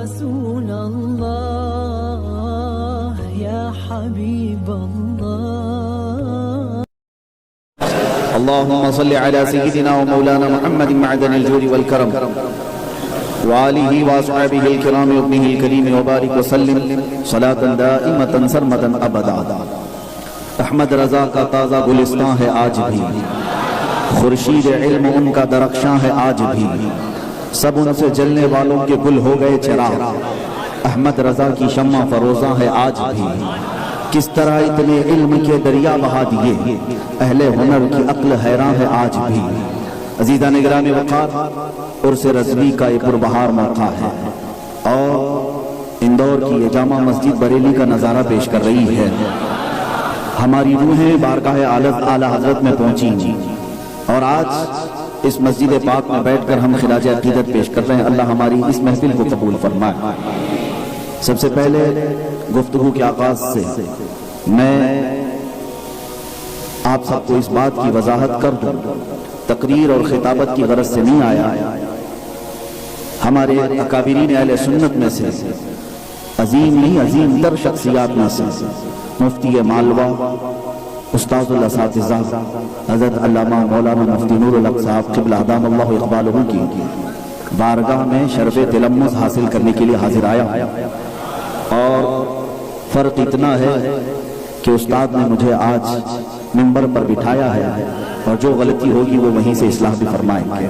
رسول الله يا حبيب الله. اللهم صل على سيدنا ومولانا محمد معدن الجود والكرم وآله وأصحابه الكرام وابنه الكريم وبارك وسلم صلاة دائمة سرمدا أبدا. احمد رضا کا تازہ گلستان ہے آج بھی، خورشید علم ان کا درخشاں ہے آج بھی، سب ان سے جلنے والوں کے گل ہو گئے چراغ. احمد رضا کی شمع فروزاں ہے آج بھی، کس طرح اتنے علم کے دریا بہا دیے، اہل ہنر کی عقل حیران ہے آج بھی. عزیزان گرامی وقار، عرس رضوی کا ایک پربہار موقع ہے اور اندور کی یہ جامع مسجد بریلی کا نظارہ پیش کر رہی ہے. ہماری روحیں بارگاہ اعلیٰ حضرت میں پہنچی اور آج اس مسجد پاک میں بیٹھ کر ہم خراج عقیدت پیش کر رہے ہیں. اللہ ہماری اس محفل کو قبول فرمائے. سب سے پہلے گفتگو کے آغاز سے میں آپ سب کو اس بات کی وضاحت کر دوں، تقریر اور خطابت کی غرض سے نہیں آیا. ہمارے اکابرین اہل سنت میں سے عظیم تر شخصیات میں سے مفتی مالوہ استاد الاساتذہ حضرت علامہ مولانا مفتی نور الحق صاحب قبلہ دام اللہ اقبالہ کی بارگاہ میں شرف تلمذ حاصل کرنے کے لیے حاضر آیا. اور فرق اتنا ہے کہ استاد نے مجھے آج منبر پر بٹھایا ہے اور جو غلطی ہوگی وہ وہیں سے اصلاح بھی فرمائیں گے.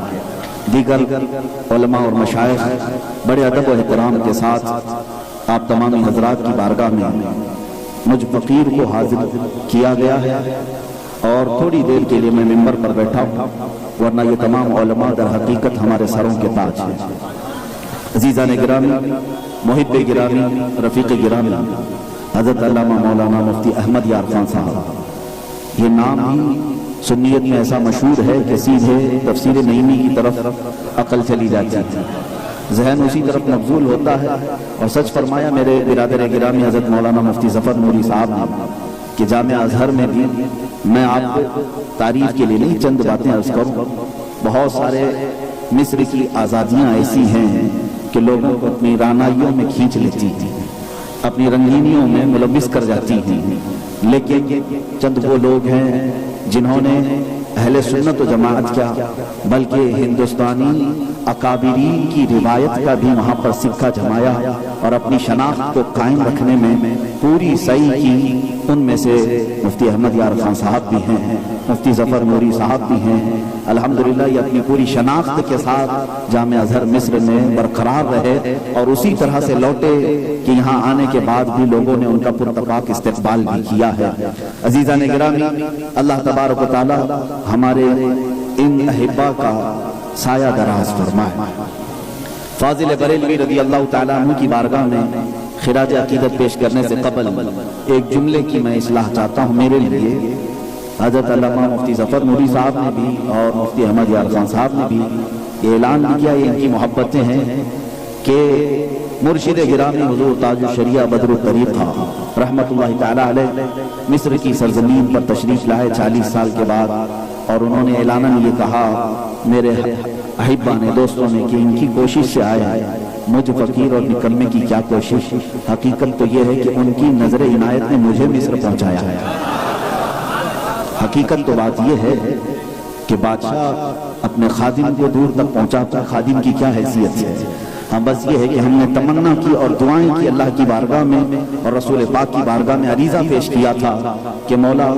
دیگر علماء اور مشائخ بڑے ادب و احترام کے ساتھ آپ تمام حضرات کی بارگاہ میں مجھ فقیر کو حاضر کیا گیا ہے اور تھوڑی دیر کے لیے میں منبر پر بیٹھا ہوں، ورنہ یہ تمام علماء در حقیقت ہمارے سروں کے تاج ہیں. عزیزان گرامی، محب گرامی، رفیق گرامی، حضرت علامہ مولانا مفتی احمد یار خان صاحب، یہ نام ہی سنیت میں ایسا مشہور ہے کہ سیدھے تفسیر نعیمی کی طرف عقل چلی جاتی ہے، ذہن اسی طرف مبذول ہوتا ہے. اور سچ فرمایا میرے برادر گرامی حضرت مولانا مفتی ظفر نوری صاحب نے کہ جامعہ ازہر میں بھی میں آپ کو تعریف کے لیے نہیں چند باتیں عرض کروں. بہت سارے مصر کی آزادیاں ایسی ہیں کہ لوگوں کو اپنی رانائیوں میں کھینچ لیتی ہیں، اپنی رنگینیوں میں ملوث کر جاتی ہیں، لیکن چند وہ لوگ ہیں جنہوں نے اہل سنت و جماعت کیا بلکہ ہندوستانی اکابرین کی روایت کا بھی وہاں پر سکہ جمایا اور اپنی شناخت کو قائم رکھنے میں پوری سعی کی. ان میں سے مفتی احمد یار خان صاحب بھی ہیں، مفتی ظفر نوری صاحب بھی ہیں. الحمدللہ یہ اپنی پوری شناخت کے ساتھ جامعہ ازہر مصر میں برقرار رہے اور اسی طرح سے لوٹے کہ یہاں آنے کے بعد بھی لوگوں نے ان کا پرتپاک استقبال بھی کیا ہے. عزیزان گرامی، اللہ تبارک و تعالی ہمارے ان احبا کا سایہ دراز فرمائے. فاضل بریلوی رضی اللہ تعالیٰ عنہ کی بارگاہ میں خراج عقیدت پیش کرنے سے قبل ایک جملے کی میں اصلاح چاہتا ہوں. میرے لیے حضرت علامہ مفتی ظفر نوری صاحب نے بھی اور مفتی احمد یار خان صاحب نے بھی یہ اعلان بھی کیا، یہ ان کی محبتیں ہیں کہ مرشد گرامی حضور تاج الشریعہ بدر الطریقہ رحمت اللہ تعالیٰ علیہ مصر کی سرزمین پر تشریف لائے 40 سال کے بعد، اور انہوں نے اعلاناً یہ کہا میرے احبا نے، دوستوں نے، کہ ان کی کوشش سے آئے ہیں. مجھ فقیر اور نکمے کی کیا کوشش، حقیقت تو یہ ہے کہ ان کی نظر عنایت نے مجھے مصر پہنچایا ہے. حقیقت تو بات یہ ہے کہ بادشاہ اپنے خادم کو دور تک پہنچاتا، خادم کی کیا حیثیت ہے. ہاں بس یہ ہے کہ ہم نے تمنا کی اور دعائیں کی اللہ کی بارگاہ میں اور رسول پاک کی بارگاہ میں عریضہ پیش کیا تھا کہ مولا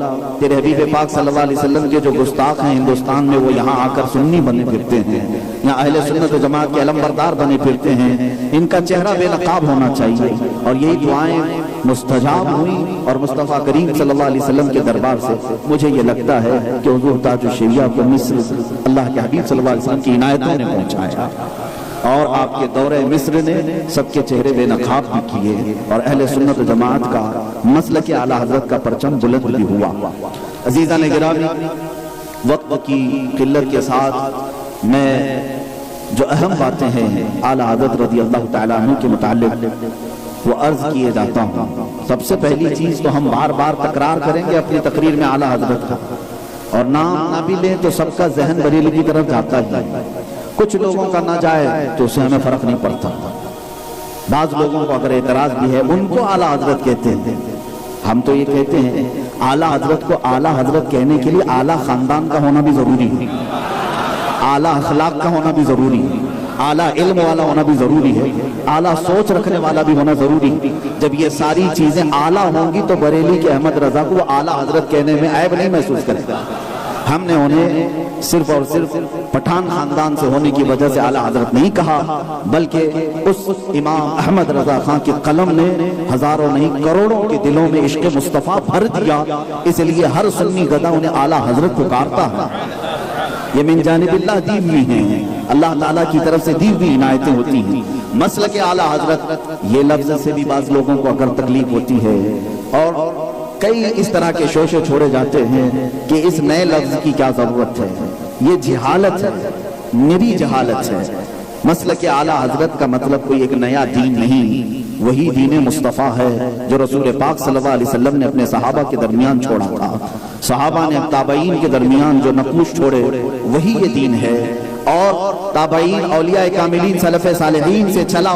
تیرے حبیب پاک صلی اللہ علیہ وسلم کے جو گستاخ ہیں ہندوستان میں، وہ یہاں آ کر سنی بنے پھرتے ہیں، یہاں اہل سنت و جماعت کے علمبردار بنے پھرتے ہیں، ان کا چہرہ بے نقاب ہونا چاہیے. اور یہی دعائیں مستجاب ہوئی اور مصطفیٰ کریم صلی اللہ علیہ وسلم کے دربار سے مجھے یہ لگتا ہے کہ حضور تاج الشریعہ کو مصر اللہ کے حبیب صلی اللہ علیہ وسلم کی عنایتوں نے پہنچایا اور آپ کے دورہ مصر نے سب کے چہرے بے نقاب بھی کیے اور اہل سنت و جماعت کا مسلک اعلیٰ حضرت کا پرچم بلند بھی ہوا. عزیزان گرامی، وقت کی قلت کے ساتھ میں جو اہم باتیں ہیں اعلیٰ حضرت رضی اللہ تعالیٰ عنہ کے متعلق وہ عرض کیے جاتا ہوں. سب سے پہلی چیز تو ہم بار بار تکرار کریں گے اپنی تقریر میں اعلیٰ حضرت کا، اور نام نہ بھی لیں تو سب کا ذہن بریلی کی طرف جاتا ہی. کچھ لوگوں کا نہ جائے تو اسے ہمیں فرق نہیں پڑتا. بعض لوگوں کو اگر اعتراض بھی ہے، ان کو اعلیٰ حضرت کہتے ہیں، ہم تو یہ کہتے ہیں اعلیٰ حضرت کو اعلیٰ حضرت کہنے کے لیے اعلیٰ خاندان کا ہونا بھی ضروری ہے، اعلیٰ اخلاق کا ہونا بھی ضروری ہے، اعلیٰ علم والا ہونا بھی ضروری ہے، اعلیٰ سوچ رکھنے والا بھی ہونا ضروری ہے۔ جب یہ ساری چیزیں اعلیٰ ہوں گی تو بریلی کے احمد رضا کو وہ اعلیٰ حضرت کہنے میں عیب نہیں محسوس کرے گا۔ ہم نے انہیں صرف اور صرف پٹھان خاندان سے ہونے کی وجہ سے اعلیٰ حضرت نہیں کہا، بلکہ اس امام احمد رضا خان کی قلم نے ہزاروں نہیں کروڑوں کے دلوں میں عشق مصطفیٰ بھر دیا، اس لیے ہر سنی گدھا انہیں اعلیٰ حضرت پکارتا ہے۔ یہ من جانب اللہ دی ہوئی ہیں، اللہ تعالیٰ کی طرف سے دی ہوئی عنایتیں ہوتی ہیں۔ مسلک اعلیٰ حضرت یہ لفظ سے بھی بعض لوگوں کو اگر تکلیف ہوتی ہے، اور کئی اس طرح کے شوشے چھوڑے جاتے ہیں کہ اس نئے لفظ کی کیا ضرورت ہے، یہ جہالت ہے، نری جہالت ہے۔ مسلک اعلیٰ حضرت کا مطلب کوئی ایک نیا دین نہیں، وہی دین مصطفیٰ ہے جو رسول پاک صلی اللہ علیہ وسلم نے اپنے صحابہ کے درمیان چھوڑا تھا۔ صحابہ نے تابعین کے درمیان جو نقوش چھوڑے وہی یہ دین ہے، اور تابعین اولیاء کاملین سلف صالحین سے چلا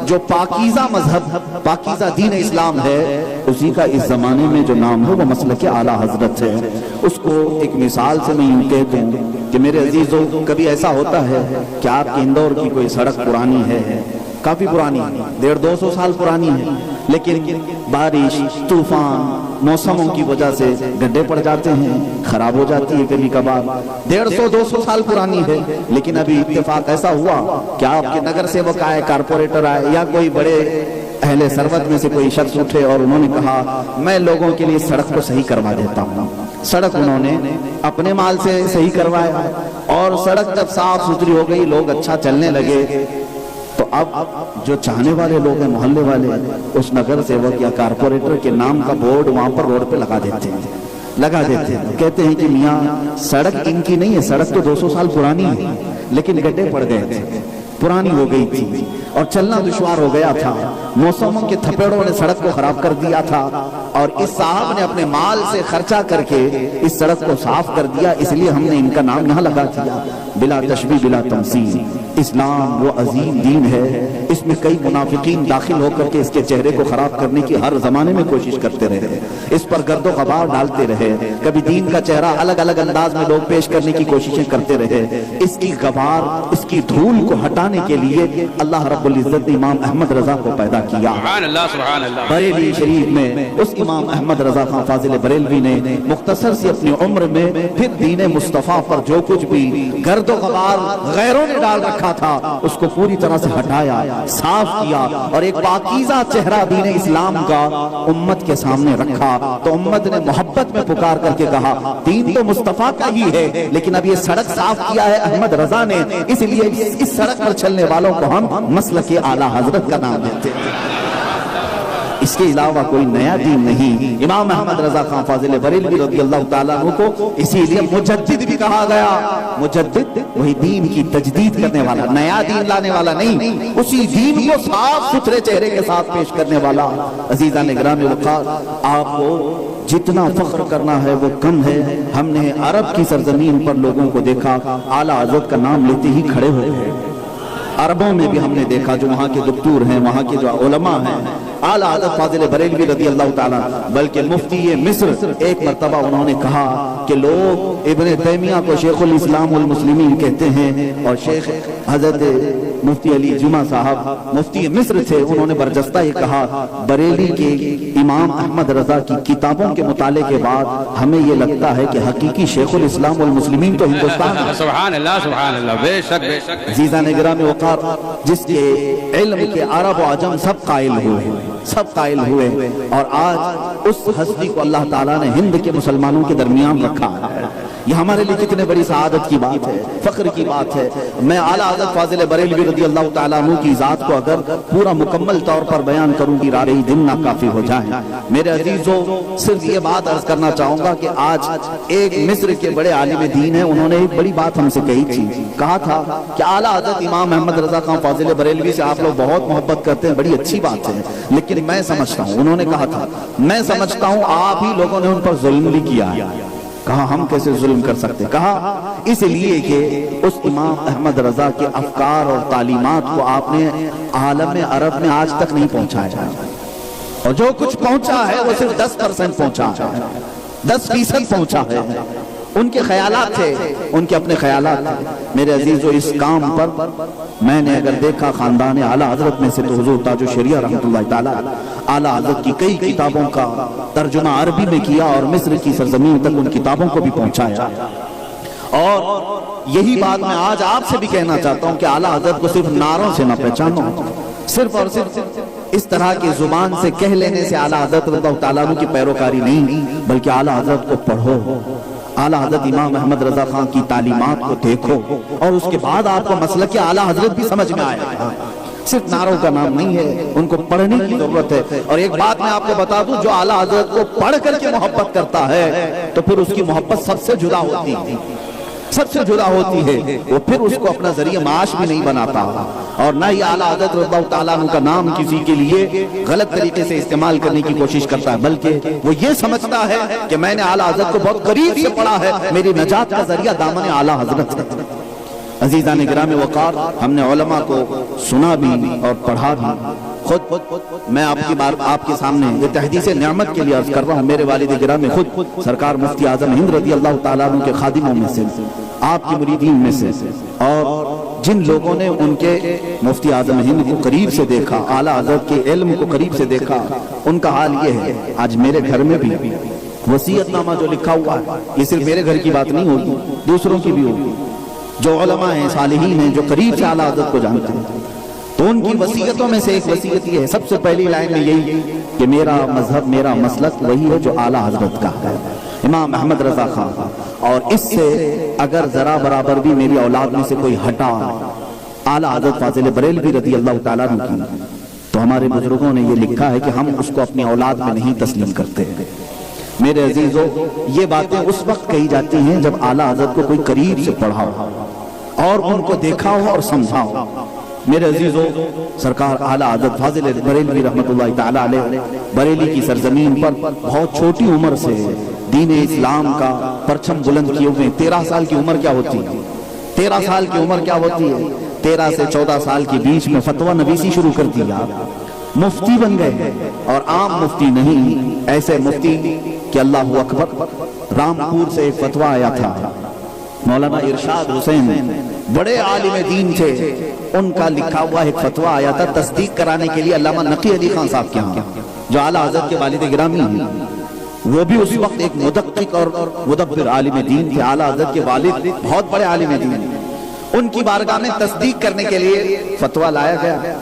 جو پاکیزہ مذہب، پاکیزہ دین اسلام ہے، اسی کا اس زمانے میں جو نام ہے وہ مسلک اعلیٰ حضرت ہے۔ اس کو ایک مثال سے میں یوں کہتا ہوں کہ میرے عزیزوں، کبھی ایسا ہوتا ہے کہ آپ کے اندور کی کوئی سڑک پرانی ہے، کافی پرانی ہے، 150-200 سال پرانی ہے، لیکن بارش، طوفان، موسموں کی وجہ سے گڈھے پڑ جاتے ہیں، خراب ہو جاتی ہے کبھی کبھار۔ 150-200 سال پرانی ہے، لیکن ابھی اتفاق ایسا ہوا کہ آپ کے نگر سیوک آئے، کارپوریٹر آئے، یا کوئی بڑے اہل ثروت میں سے کوئی شخص اٹھے اور انہوں نے کہا میں لوگوں کے لیے سڑک کو صحیح کروا دیتا ہوں۔ سڑک انہوں نے اپنے مال سے صحیح کروایا، اور سڑک جب صاف ستھری ہو گئی، لوگ اچھا چلنے لگے، تو اب جو چاہنے والے لوگ ہیں، محلے والے، اس نگر سیوک یا کارپوریٹر کے نام کا بورڈ وہاں پر روڈ پہ لگا دیتے ہیں، کہتے ہیں کہ میاں سڑک ان کی نہیں ہے، سڑک تو 200 سال پرانی ہے، لیکن گڈھے پڑ گئے تھے، پرانی ہو گئی تھی اور چلنا دشوار ہو گیا تھا، موسموں کے تھپیڑوں نے سڑک کو خراب کر دیا تھا، اور اس صاحب نے اپنے مال سے خرچہ کر کے اس سڑک کو صاف کر دیا، اس لیے ہم نے ان کا نام یہاں لگا دیا۔ بلا تشبیہ بلا تمثیل، اسلام وہ عظیم دین ہے، اس میں کئی منافقین داخل ہو کر کے اس کے چہرے کو خراب کرنے کی ہر زمانے میں کوشش کرتے رہے، اس پر گرد و غبار ڈالتے رہے، کبھی دین کا چہرہ الگ الگ انداز میں لوگ پیش کرنے کی کوششیں کرتے رہے۔ اس کی غبار، اس کی دھول کو ہٹانے کے لیے اللہ رب العزت نے امام احمد رضا کو پیدا کیا۔ بریلی شریف میں اس امام احمد رضا خان فاضل بریلوی نے مختصر سی اپنی عمر میں پھر دین مصطفیٰ پر جو کچھ بھی گرد و غبار غیروں نے ڈال رکھا تھا اس کو پوری طرح سے ہٹایا، صاف کیا، اور ایک پاکیزہ چہرہ دین اسلام کا امت کے سامنے رکھا۔ تو امت نے محبت میں پکار کر کے کہا دین تو مصطفیٰ کا ہی ہے، لیکن اب یہ سڑک صاف کیا ہے احمد رضا نے، اس لیے اس سڑک پر چلنے والوں کو ہم مسلک اعلیٰ حضرت کا نام دیتے ہیں۔ اس کے علاوہ کوئی نیا دین نہیں۔ امام احمد رضا خان فاضل بریلوی رضی اللہ تعالیٰ عنہ کو اسی لیے مجدد بھی کہا گیا۔ مجدد وہی دین کی تجدید کرنے والا، نیا دین لانے والا نہیں، اسی دین کو صاف ستھرے چہرے کے ساتھ پیش کرنے والا۔ عزیزان گرامی وقار، آپ کو جتنا فخر کرنا ہے وہ کم ہے۔ ہم نے عرب کی سرزمین پر لوگوں کو دیکھا اعلیٰ حضرت کا نام لیتے ہی کھڑے ہوئے ہیں۔ عربوں میں بھی ہم نے دیکھا جو وہاں کے دکتور ہیں، وہاں کے جو علماء ہیں، اعلیٰ حضرت فاضل بریلوی رضی اللہ تعالیٰ، بلکہ مفتی مصر ایک مرتبہ انہوں نے کہا کہ لوگ ابن تیمیہ کو شیخ الاسلام والمسلمین کہتے ہیں، اور شیخ حضرت مفتی علی جمعہ صاحب مفتی مصر تھے، انہوں نے برجستہ یہ کہا بریلی کے امام احمد رضا کی کتابوں کے مطالعے کے بعد ہمیں یہ لگتا ہے کہ حقیقی شیخ الاسلام والمسلمین تو ہندوستان ہے۔ سبحان اللہ سبحان اللہ، بے شک بے شک۔ عزیزان گرامی وقار، جس کے علم کے عرب و عجم سب قائل ہوئے، سب قائل ہوئے، اور آج اس ہستی کو اللہ تعالیٰ نے ہند کے مسلمانوں کے درمیان رکھا ہے۔ یہ ہمارے لیے کتنے بڑی سعادت کی بات ہے، فخر کی بات ہے۔ میں اعلیٰ حضرت فاضل بریلوی رضی اللہ تعالیٰ عنہ کی ذات کو اگر پورا مکمل طور پر بیان کروں گی رارہی دن نہ کافی ہو جائیں۔ میرے عزیزوں، صرف یہ بات عرض کرنا چاہوں گا کہ آج ایک مصر کے بڑے عالم دین ہیں، انہوں نے ایک بڑی بات ہم سے کہی تھی، کہا تھا کہ اعلیٰ حضرت امام احمد رضا خان فاضل بریلوی سے آپ لوگ بہت محبت کرتے ہیں، بڑی اچھی بات ہے، لیکن میں سمجھتا ہوں، انہوں نے کہا تھا میں سمجھتا ہوں آپ ہی لوگوں نے ان پر ظلم بھی کیا ہے۔ کہا ہم کیسے ظلم کر سکتے؟ کہا اس لیے کہ اس امام احمد رضا کے افکار اور تعلیمات کو آپ نے عالم عرب میں آج تک نہیں پہنچایا، اور جو کچھ پہنچا ہے وہ صرف 10% پہنچا ہے، 10% پہنچا ہے۔ ان کے خیالات تھے، ان کے اپنے خیالات تھے۔ میرے عزیزو، اس کام پر میں نے اگر دیکھا خاندان اعلیٰ حضرت میں سے تو حضور تاج الشریعہ رحمۃ اللہ تعالیٰ اعلیٰ حضرت کی کئی کتابوں کا ترجمہ عربی میں کیا اور مصر کی سرزمین تک ان کتابوں کو بھی پہنچایا۔ اور یہی بات میں آج آپ سے بھی کہنا چاہتا ہوں کہ اعلیٰ حضرت کو صرف نعروں سے نہ پہچانو، صرف اور صرف اس طرح کی زبان سے کہہ لینے سے اعلیٰ حضرت رضی اللہ تعالیٰ عنہ کی پیروکاری نہیں، بلکہ اعلیٰ حضرت کو پڑھو، اعلیٰ حضرت امام احمد رضا خان کی تعلیمات کو دیکھو، اور اس کے بعد آپ کو مسلک اعلیٰ حضرت بھی سمجھ میں آئے گا۔ صرف نعروں کا نام نہیں ہے، ان کو پڑھنے کی ضرورت ہے۔ اور ایک بات میں آپ کو بتا دوں، جو اعلیٰ حضرت کو پڑھ کر کے محبت کرتا ہے تو پھر اس کی محبت سب سے جدا ہوتی ہے، سب سے جدا ہوتی ہے، وہ پھر اس کو اپنا ذریعہ معاش بھی نہیں بناتا، اور نہ ہی اعلیٰ حضرت رضی اللہ تعالیٰ عنہ کا نام کسی کے لیے غلط طریقے سے استعمال کرنے کی کوشش کرتا ہے، بلکہ وہ یہ سمجھتا ہے کہ میں نے اعلیٰ حضرت کو بہت قریب سے پڑھا ہے، میری نجات کا ذریعہ دامن اعلیٰ حضرت ہے۔ عزیزان گرامی وقار، ہم نے علماء کو سنا بھی اور پڑھا بھی۔ خود میں آپ کے سامنے یہ تحدیث نعمت کے لیے عرض کر رہا ہوں، میرے والد گرامی خود سرکار مفتی اعظم ہند رضی اللہ تعالیٰ عنہ کے خادموں میں سے، آپ کی مریدین میں سے، اور جن لوگوں نے ان کے مفتی اعظم ہند کو قریب سے دیکھا، اعلیٰ حضرت کے علم کو قریب سے دیکھا، ان کا حال یہ ہے۔ آج میرے گھر میں بھی وصیت نامہ جو لکھا ہوا ہے، یہ صرف میرے گھر کی بات نہیں ہوگی، دوسروں کی بھی ہوگی، جو علماء ہیں، صالحین ہیں، جو قریب سے اعلیٰ حضرت کو جانتے ہیں، تو ان کی وصیتوں میں سے ایک وصیت یہ ہے، سب سے پہلی لائن میں یہی کہ میرا مذہب، میرا مسلک وہی ہے جو اعلیٰ حضرت کا ہے، امام احمد رضا خان۔ اور اس سے اگر ذرا برابر بھی میری اولاد میں سے کوئی ہٹا اعلیٰ حضرت فاضل بریلوی رضی اللہ تعالیٰ عنہ کی، تو ہمارے بزرگوں نے یہ لکھا ہے کہ ہم اس کو اپنی اولاد میں نہیں تسلیم کرتے۔ میرے عزیزو، یہ باتیں اس وقت کہی جاتی ہیں جب اعلیٰ حضرت کو کوئی قریب سے پڑھا ہو اور ان کو دیکھا ہو اور سمجھا ہو۔ میرے عزیزو، سرکار اعلیٰ حضرت فاضل بریلوی رحمۃ اللہ تعالیٰ علیہ بریلی کی سرزمین پر بہت چھوٹی عمر سے دین اسلام کا پرچم بلند کیے ہوئے، 13 سال کی عمر کیا ہوتی ہے؟ 13 سال کی عمر کیا ہوتی ہے؟ 13 سے 14 سال کے بیچ میں فتویٰ نویسی شروع کر دیا، مفتی بن گئے، اور عام مفتی نہیں، ایسے مفتی کہ اللہ اکبر، رامپور سے ایک فتویٰ آیا تھا، مولانا ارشاد حسین بڑے عالم دین تھے، ان کا لکھا ہوا ایک فتویٰ آیا تھا تصدیق کرانے کے لیے علامہ نقی علی خان صاحب کے ہاں، جو اعلیٰ حضرت کے والد گرامی ہیں، وہ بھی اس وقت ایک مدقق اور مدبر عالم دین تھے۔ اعلیٰ حضرت کے والد بہت بڑے عالم دین، ان کی بارگاہ میں تصدیق کرنے کے لیے فتویٰ لایا گیا،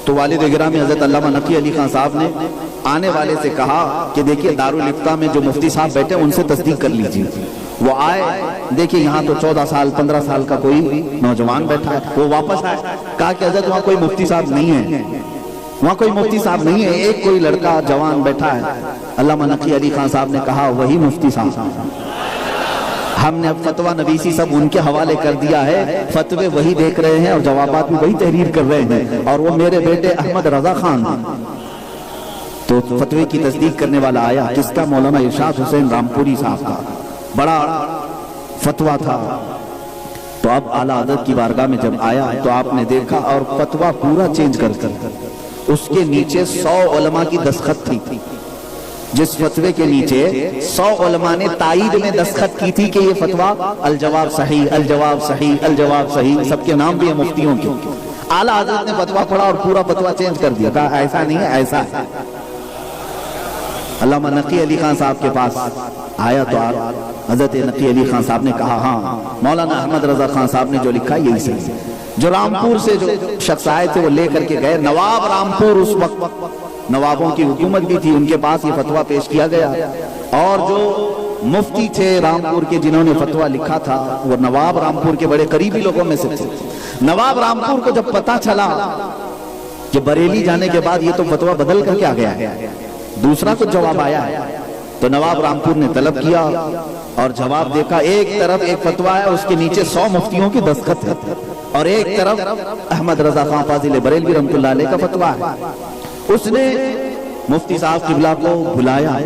تو والد گرامی حضرت علامہ نقی علی خان صاحب نے آنے والے سے کہا کہ دیکھیے دارالفتہ میں جو مفتی صاحب بیٹھے ان سے تصدیق کر لیجیے۔ وہ آئے، دیکھیے یہاں تو 14 سال 15 سال کا کوئی نوجوان بیٹھا ہے، وہ واپس آئے، کہا کہ حضرت وہاں کوئی مفتی صاحب نہیں ہے، وہاں کوئی مفتی صاحب نہیں ہے، ایک کوئی لڑکا جوان بیٹھا ہے۔ علامہ نقی علی خان صاحب نے کہا وہی مفتی صاحب، ہم نے اب فتویٰ نویسی سب ان کے حوالے کر دیا ہے، فتوے وہی دیکھ رہے ہیں اور جوابات بھی وہی تحریر کر رہے ہیں، اور وہ میرے بیٹے احمد رضا خان ہیں۔ تو فتوے کی تصدیق کرنے والا آیا، کس کا؟ مولانا ارشاد حسین رامپوری صاحب کا، بڑا فتویٰ تھا۔ تو اب اعلیٰ حضرت کی بارگاہ میں جب آیا تو آپ نے دیکھا، اور فتویٰ پورا چینج کر اس کے نیچے 100 علماء کی دستخط تھی، جس فتوے کے نیچے 100 علماء نے تائید میں دستخط کی تھی کہ یہ فتویٰ الجواب صحیح، الجواب صحیح، الجواب صحیح، سب کے نام بھی ہیں مفتیوں کے۔ اعلیٰ حضرت نے فتویٰ پڑھا اور پورا فتویٰ چینج کر دیا، کہا ایسا نہیں ہے، ایسا ہے۔ علامہ نقی علی خان صاحب کے پاس آیا تو حضرت نقی علی خان صاحب نے کہا ہاں مولانا احمد رضا خان صاحب نے جو لکھا یہی صحیح ہے۔ جو رامپور سے جو شخص آئے تھے وہ لے کر کے گئے، نواب رامپور اس وقت نوابوں کی حکومت بھی تھی، ان کے پاس یہ فتویٰ پیش کیا گیا، اور جو مفتی تھے رامپور کے جنہوں نے فتویٰ لکھا تھا وہ نواب رامپور کے بڑے قریبی لوگوں میں سے تھے۔ نواب رامپور کو جب پتا چلا کہ بریلی جانے کے بعد یہ تو فتویٰ بدل کر کے آ گیا ہے، دوسرا کچھ جواب آیا ہے، تو نواب رامپور نے طلب کیا اور جواب دیکھا، ایک طرف ایک فتویٰ ہے اس کے نیچے 100 مفتیوں کی دستخط ہے، اور ایک طرف احمد رضا خان فاضل بریلوی رحمۃ اللہ علیہ کا فتویٰ ہے۔ اس نے مفتی صاحب قبلہ کو بلایا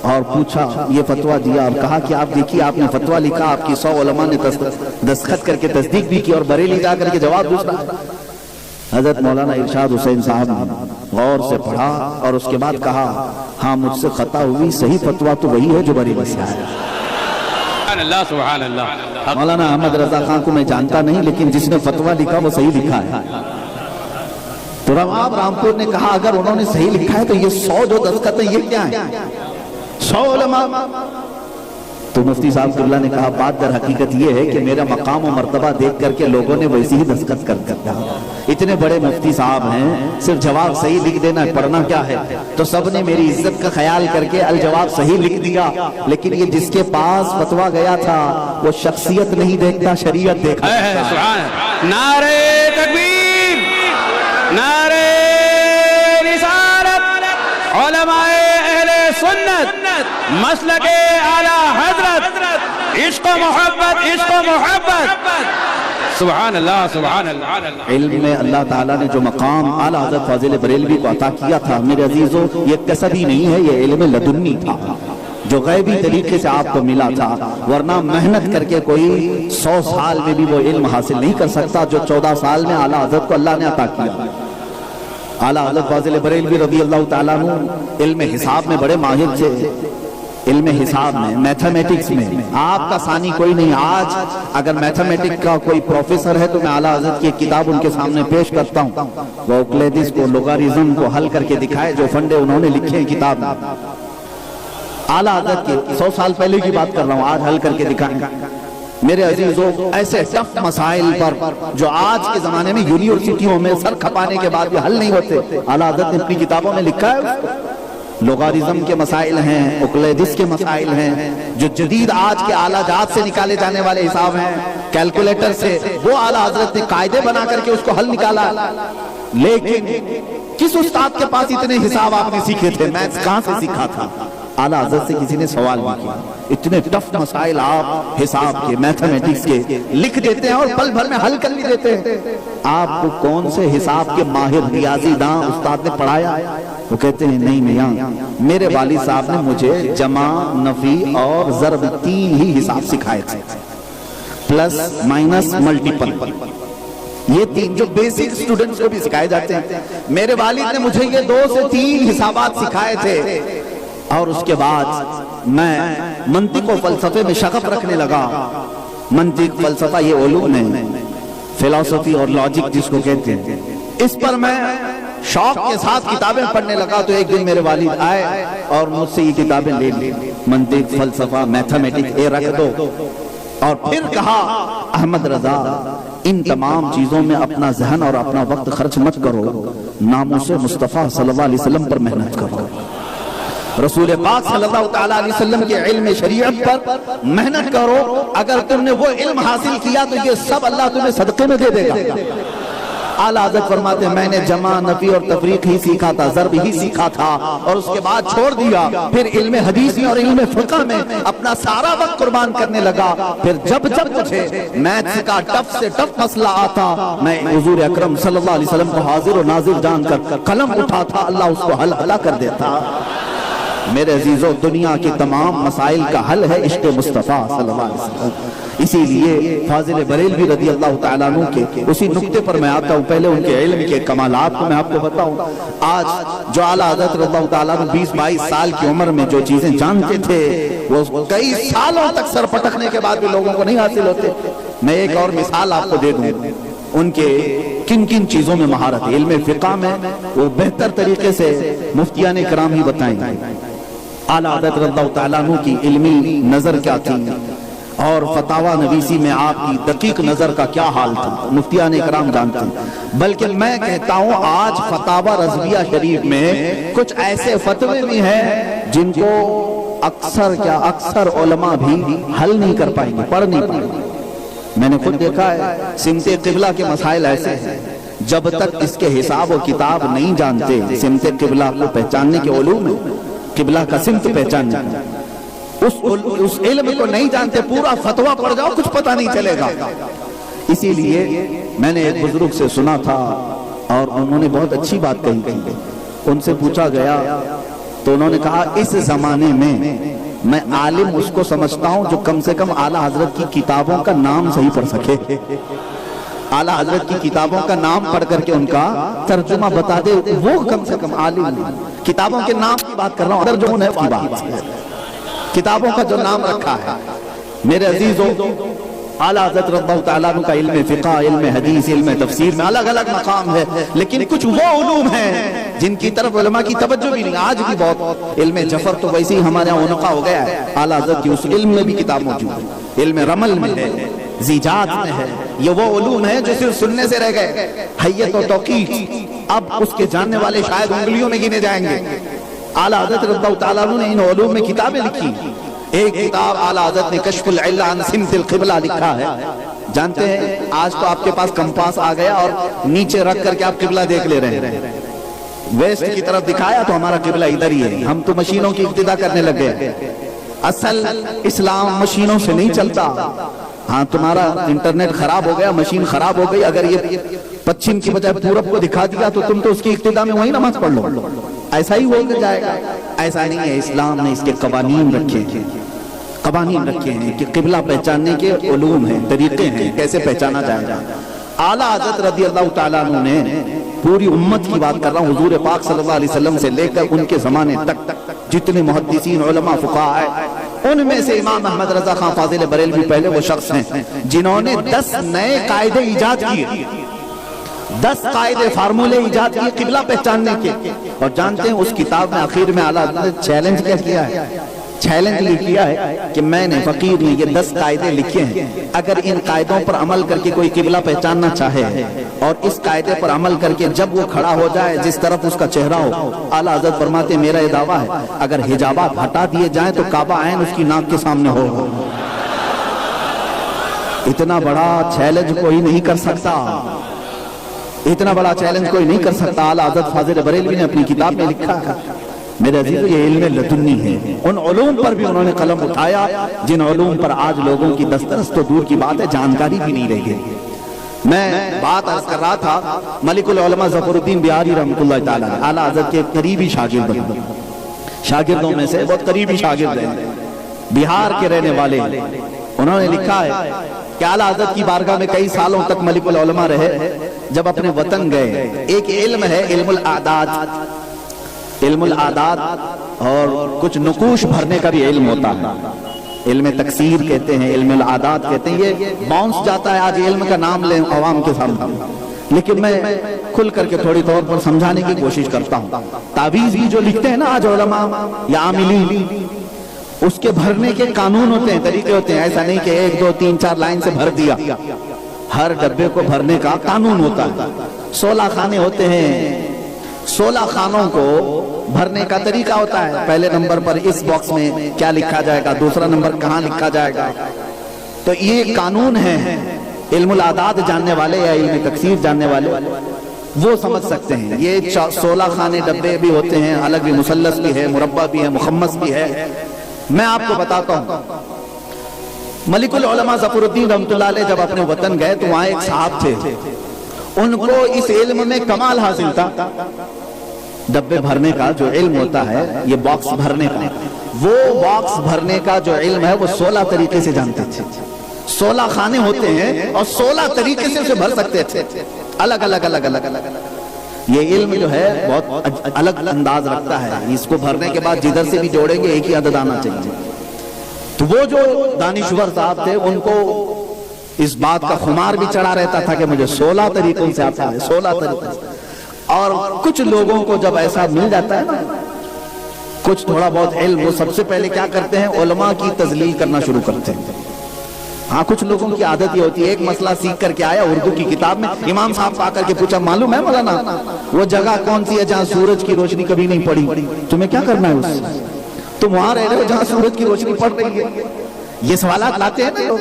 اور پوچھا، یہ فتویٰ دیا اور کہا کہ آپ دیکھیے آپ نے فتویٰ لکھا، آپ کی 100 علماء نے دستخط کر کے تصدیق بھی کی اور بریلی جا کر کے جواب دوسرا۔ حضرت مولانا ارشاد حسین صاحب نے غور سے پڑھا اور اس کے بعد کہا، ہاں مجھ سے خطا ہوئی، صحیح فتویٰ تو وہی ہے جو بریلی سے آیا۔ سبحان اللہ سبحان اللہ۔ مولانا احمد رضا خان کو میں جانتا نہیں، لیکن جس نے فتویٰ لکھا وہ صحیح لکھا ہے۔ تو نواب رامپور نے کہا اگر انہوں نے صحیح لکھا ہے تو یہ 100 جو دستخط ہیں یہ کیا ہیں؟ 100 علماء۔ تو مفتی صاحب قبلہ نے کہا بات در حقیقت یہ ہے کہ میرا مقام و مرتبہ دیکھ کر کے لوگوں نے ویسی ہی دستخط کر دیا۔ اتنے بڑے مفتی صاحب ہیں، صرف جواب صحیح لکھ دینا ہے، پڑھنا کیا ہے؟ تو سب نے میری عزت کا خیال کر کے الجواب صحیح لکھ دیا، لیکن یہ جس کے پاس فتویٰ گیا تھا وہ شخصیت نہیں دیکھتا، شریعت دیکھتا۔ سبحان نعرہ تکبیر، نعرہ رسالت، علماء اہل سنت، مسلک اعلی حضرت، عشق و محبت، عشق و محبت۔ سبحان اللہ سبحان اللہ۔ علم میں اللہ تعالیٰ نے جو مقام اعلیٰ حضرت فاضل بریلوی کو عطا کیا تھا میرے عزیزوں، یہ کسبی نہیں ہے، یہ علم لدنی تھا جو غیبی طریقے سے آپ کو ملا تھا، ورنہ محنت کر کے کوئی 100 سال میں بھی وہ علم حاصل نہیں کر سکتا جو 14 سال میں اعلیٰ حضرت کو اللہ نے عطا کیا۔ اعلیٰ حضرت فاضل بریلوی رضی اللہ تعالیٰ عنہ علم حساب میں بڑے ماہر تھے، علم حساب میں، میتھمیٹکس میں آپ کا ثانی کوئی نہیں۔ آج اگر میتھمیٹک کا کوئی پروفیسر ہے تو میں اعلیٰ حضرت کی کتاب ان کے سامنے پیش کرتا ہوں، وہ اوکلیدس کو، لوگارزم کو حل کر کے دکھائے جو فنڈے انہوں نے لکھے ہیں کتاب میں۔ اعلیٰ حضرت کے 100 سال پہلے کی بات کر رہا ہوں، آج حل کر کے دکھائیں۔ میرے عزیزوں ایسے ٹف مسائل پر جو آج کے زمانے میں یونیورسٹیوں میں سر کھپانے کے بعد بھی حل نہیں ہوتے، اعلیٰ حضرت نے اپنی کتابوں میں لکھا ہے۔ لوگارزم کے مسائل ہیں، اوکلیدس کے مسائل ہیں، جو جدید آج کے آلہ جات سے نکالے جانے والے حساب ہیں، کیلکولیٹر سے، وہ اعلیٰ حضرت نے قاعدے بنا کر کے اس کو حل نکالا۔ لیکن کس استاد کے پاس اتنے حساب آپ نے سیکھے تھے؟ میتھس کہاں سے سیکھا تھا؟ اعلیٰ حضرت سے کسی نے سوال نہیں کیا۔ اتنے ٹف مسائل آپ حساب کے، میتھمیٹکس کے لکھ دیتے ہیں اور پل بھر میں حل کر بھی دیتے ہیں۔ آپ کو کون سے حساب کے ماہر ریاضی داں استاد نے پڑھایا؟ وہ کہتے ہیں نہیں میاں، میرے والد صاحب نے مجھے جمع، نفی اور ضرب 3 ہی حساب سکھائے تھے، پلس مائنس ملٹیپل، یہ 3 جو بیسک اسٹوڈنٹس کو بھی سکھائے جاتے ہیں۔ میرے والد نے مجھے یہ 2 سے 3 حسابات سکھائے تھے، اور اس کے بعد میں منطق و فلسفے میں شغف رکھنے لگا۔ منطق، فلسفہ یہ علوم ہیں، فلسفی اور لاجک جس کو کہتے ہیں، اس پر میں شوق کے ساتھ کتابیں پڑھنے لگا۔ تو ایک دن میرے والد آئے اور مجھ سے یہ کتابیں لے لی، منطق، فلسفہ، میتھمیٹکس، یہ رکھ دو، اور پھر کہا احمد رضا ان تمام چیزوں میں اپنا ذہن اور اپنا وقت خرچ مت کرو، ناموس مصطفیٰ صلی اللہ علیہ وسلم پر محنت کرو، رسول پاک صلی اللہ تعالیٰ علیہ وسلم کے علم شریعت پر محنت کرو۔ اگر تم نے وہ علم حاصل کیا تو یہ سب اللہ تمہیں صدقے میں دے دے گا۔ اعلیٰ حضرت فرماتے ہیں میں نے جمع، نفی اور تفریق ہی سیکھا تھا، ضرب ہی سیکھا تھا، اور اس کے بعد چھوڑ دیا۔ پھر علم حدیث اور علم فقہ میں اپنا سارا وقت قربان کرنے لگا۔ پھر جب مجھے میتھس کا ٹف سے ٹف مسئلہ آتا، میں حضور اکرم صلی اللہ علیہ وسلم کو حاضر و ناظر جان کر قلم اٹھاتا، اللہ اس کو حل کر دیتا۔ میرے عزیزوں دنیا کے تمام مسائل کا حل ہے عشق مصطفیٰ صلی اللہ علیہ وسلم۔ اسی لیے فاضل بریلوی رضی اللہ تعالیٰ عنہ کے اسی نقطے پر میں آتا ہوں۔ پہلے ان کے علم کے کمالات کو میں آپ کو بتاؤں۔ آج جو اعلیٰ حضرت رضی اللہ تعالیٰ عنہ 20-22 سال کی عمر میں جو چیزیں جانتے تھے وہ کئی سالوں تک سر پٹکنے کے بعد بھی لوگوں کو نہیں حاصل ہوتے۔ میں ایک اور مثال آپ کو دے دوں، ان کے کن کن چیزوں میں مہارت، علم فقہ میں وہ بہتر طریقے سے مفتیان کرام ہی بتائیں گے۔ اعلیٰ حضرت رضی اللہ تعالیٰ عنہ کی علمی نظر کیا تھی اور فتاوی نویسی میں آپ کی دقیق نظر کا کیا حال تھا، مفتیان کرام جانتے ہیں۔ بلکہ میں کہتا ہوں آج فتاوی رضویہ شریف میں کچھ ایسے فتوے بھی ہیں جن کو اکثر علماء بھی حل نہیں کر پائیں گے، پڑھ نہیں پائیں گے۔ میں نے خود دیکھا ہے سمت قبلہ کے مسائل ایسے ہیں، جب تک اس کے حساب و کتاب نہیں جانتے، سمت قبلہ کو پہچاننے کے علوم ہیں، قبلہ کا سمت پہچاننے اس علم کو نہیں جانتے، پورا فتویٰ پڑھ جاؤ کچھ پتہ نہیں چلے گا۔ اسی لیے میں نے ایک بزرگ سے سنا تھا اور انہوں نے بہت اچھی بات کہی تھی۔ ان سے پوچھا گیا تو انہوں نے کہا اس زمانے میں میں عالم اس کو سمجھتا ہوں جو کم سے کم اعلیٰ حضرت کی کتابوں کا نام صحیح پڑھ سکے، اعلیٰ حضرت کی کتابوں کا نام پڑھ کر کے ان کا ترجمہ بتا دے، وہ کم سے کم عالم ہے۔ کتابوں کے نام کی بات کر رہا ہوں، ترجمہ نہیں کی بات، کتابوں کا جو نام رکھا ہے۔ میرے عزیزوں، اعلیٰ حضرت رضی اللہ تعالیٰ عنہ کا علم فقہ، علم حدیث، علم تفسیر میں الگ الگ مقام ہے، لیکن کچھ وہ علوم ہیں جن کی طرف علماء کی توجہ بھی نہیں، آج بھی بہت۔ علم جفر تو ویسے ہی ہمارے یہاں عنقا ہو گیا ہے، اعلیٰ حضرت کی اس علم میں بھی کتاب موجود ہے، علم رمل میں ہے، زیجات میں ہے۔ یہ وہ علوم ہیں جو صرف سننے سے رہ گئے، حیت و توقیق اب اس کے جاننے والے شاید انگلیوں میں گنے جائیں گے۔ اعلیٰ حضرت رضی اللہ تعالیٰ عنہ نے ان علوم میں کتابیں لکھی۔ ایک کتاب اعلیٰ حضرت نے کشف العلہ عن سمت القبلہ لکھا ہے۔ جانتے ہیں آج تو آپ کے پاس کمپاس آ گیا اور نیچے رکھ کر کے آپ قبلہ دیکھ لے رہے ہیں، ویسٹ کی طرف دکھایا تو ہمارا قبلہ ادھر ہی ہے۔ ہم تو مشینوں کی ابتدا کرنے لگ گئے۔ اصل اسلام مشینوں سے نہیں چلتا۔ ہاں تمہارا انٹرنیٹ خراب ہو گیا، مشین خراب ہو گئی، اگر یہ پچھم کی بجائے پورب کو دکھا دیا تو تم تو اس کی ابتدا میں وہی نماز پڑھ لو، ایسا ہی ہو جائے گا۔ ایسا نہیں ہے، اسلام نے اس کے قوانین رکھے ہیں، قوانین رکھے ہیں کہ قبلہ پہچاننے کے علوم ہیں، طریقے ہیں، کیسے پہچانا جائے گا۔ اعلیٰ حضرت رضی اللہ تعالیٰ عنہ نے پوری امت کی بات کر رہا ہوں، حضور پاک صلی اللہ علیہ وسلم سے لے کر ان کے زمانے تک جتنے محدثین علماء فقہاء ہیں، ان میں سے امام احمد رضا خان فاضل بریلوی پہلے وہ شخص ہیں جنہوں نے 10 نئے قاعدے ایجاد کیے، 10 قاعدے فارمولے ایجاد کیے قبلہ پہچاننے کے۔ اور جانتے ہیں اس کتاب میں آخر میں اعلیٰ حضرت نے چیلنج کیا کیا ہے؟ چیلنج یہ کیا ہے کہ میں نے فقیر نے یہ 10 قاعدے لکھے ہیں، اگر ان قاعدوں پر عمل کر کے کوئی قبلہ پہچاننا چاہے اور اس قاعدے پر عمل کر کے جب وہ کھڑا ہو جائے جس طرف اس کا چہرہ ہو، اعلیٰ حضرت فرماتے ہیں میرا یہ دعویٰ ہے اگر حجابات ہٹا دیے جائیں تو کعبہ عین اس کی ناک کے سامنے ہو۔ اتنا بڑا چیلنج کوئی نہیں کر سکتا، اتنا بڑا چیلنج کوئی نہیں کر سکتا۔ اعلیٰ حضرت فاضل بریلوی نے اپنی کتاب میں لکھا ہے۔ میرے عزیزو، یہ علم لدنی ہے، ان علوم پر بھی انہوں نے قلم اٹھایا جن علوم پر آج لوگوں کی دسترس تو دور کی بات ہے، جانکاری بھی نہیں رہ گئی۔ میں بات عرض کر رہا تھا ملک العلماء ظفر الدین بہاری رحمۃ اللہ تعالیٰ اعلیٰ حضرت کے قریبی شاگرد ہیں، شاگردوں میں سے بہت قریبی شاگرد ہیں، بہار کے رہنے والے۔ انہوں نے لکھا ہے کہ اعلیٰ حضرت کی بارگاہ میں کئی سالوں تک ملک العلماء رہے، جب اپنے وطن گئے ایک علم ہے علم الاعداد، علم الاعداد اور کچھ نقوش بھرنے کا بھی علم ہوتا ہے، علم تکسیر کہتے ہیں، علم الاعداد کہتے ہیں۔ یہ باؤنس جاتا ہے آج علم کا نام لیں عوام کے سامنے، لیکن میں کھل کر کے تھوڑی طور پر سمجھانے کی کوشش کرتا ہوں۔ تعویذ بھی جو لکھتے ہیں نا آج علماء یا عاملین، اس کے بھرنے کے قانون ہوتے ہیں، طریقے ہوتے ہیں۔ ایسا نہیں کہ 1 2 3 4 لائن سے بھر دیا، ہر ڈبے کو بھرنے کا قانون ہوتا ہے۔ 16 خانے ہوتے ہیں، 16 خانوں کو بھرنے کا طریقہ ہوتا ہے۔ پہلے نمبر پر اس باکس میں کیا لکھا جائے گا، دوسرا نمبر کہاں لکھا جائے گا۔ تو یہ قانون ہے، علم الاعداد جاننے والے یا علم تکسیر جاننے والے وہ سمجھ سکتے ہیں۔ یہ 16 خانے ڈبے بھی ہوتے ہیں، الگ بھی مثلث بھی ہے، مربع بھی ہے، مخمس بھی ہے۔ میں آپ کو بتاتا ہوں، ملک العلماء ظفر الدین رحمۃ اللہ علیہ جب اپنے وطن گئے تو وہاں ایک صاحب تھے، ان کو اس علم میں کمال حاصل تھا۔ ڈبے بھرنے کا جو علم ہوتا ہے، یہ باکس بھرنے کا، وہ باکس بھرنے کا جو علم ہے وہ 16 طریقے سے جانتے تھے۔ 16 خانے ہوتے ہیں اور 16 طریقے سے اسے بھر سکتے تھے، الگ الگ الگ الگ الگ۔ یہ علم جو ہے بہت الگ انداز رکھتا ہے، اس کو بھرنے کے بعد جدھر سے بھی جوڑیں گے ایک ہی عدد آنا چاہیے۔ تو وہ جو دانشور صاحب تھے ان کو اس بات کا خمار بھی چڑھا رہتا تھا کہ مجھے 16 طریقوں سے آتا ہے، 16 طریقوں سے۔ اور کچھ لوگوں کو جب ایسا مل جاتا ہے نا کچھ تھوڑا بہت علم، وہ سب سے پہلے کیا کرتے ہیں، علماء کی تذلیل کرنا شروع کرتے ہیں۔ ہاں کچھ لوگوں کی عادت یہ ہوتی ہے، ایک مسئلہ سیکھ کر کے آیا اردو کی کتاب میں، امام صاحب آ کر کے پوچھا معلوم ہے مولانا وہ جگہ کون سی ہے جہاں سورج کی روشنی کبھی نہیں پڑی، تمہیں کیا کرنا ہے اس سے، تم وہاں رہ رہے ہو جہاں سورج کی روشنی پڑ رہی ہے۔ یہ سوالات لاتے ہیں نا لوگ،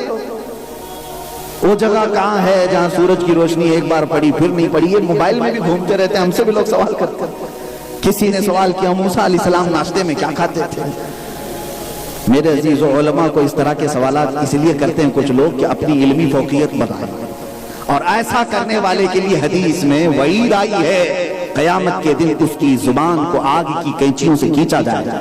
وہ جگہ کہاں ہے جہاں سورج کی روشنی ایک بار پڑی پھر نہیں پڑی۔ یہ موبائل میں بھی گھومتے رہتے ہیں، ہم سے بھی لوگ سوال کرتے ہیں۔ کسی نے سوال کیا موسیٰ علیہ السلام ناشتے میں کیا کھاتے تھے؟ میرے عزیز علماء کو اس طرح کے سوالات اس لیے کرتے ہیں کچھ لوگ کہ اپنی علمی فوقیت بڑھائیں، اور ایسا کرنے والے کے لیے حدیث میں وعید آئی ہے قیامت کے دن اس کی زبان کو آگ کی کینچیوں سے کھینچا جائے گا۔